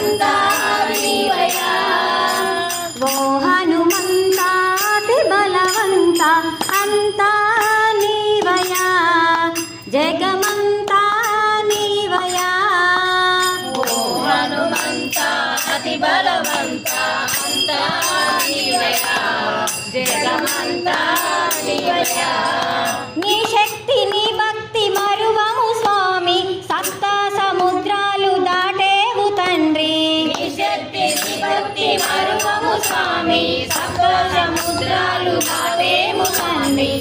జగమంతా నీవయ్యా. ఓ హనుమంత అతి బలవంత అంతా నీవయ్యా, జగమంతా నీవయ్యా. ఓ హనుమంత అతి బలవంత అంతా నీవయ్యా, జగమంతా నీవయ్యా. నీ శక్తి నీ భక్తి మరువము స్వామి, సప్త సముద్రాలు దాటేవు తండ్రి. నీ శక్తి నీ భక్తి మరువము స్వామి, సప్త సముద్రాలు దాటేము తండ్రి.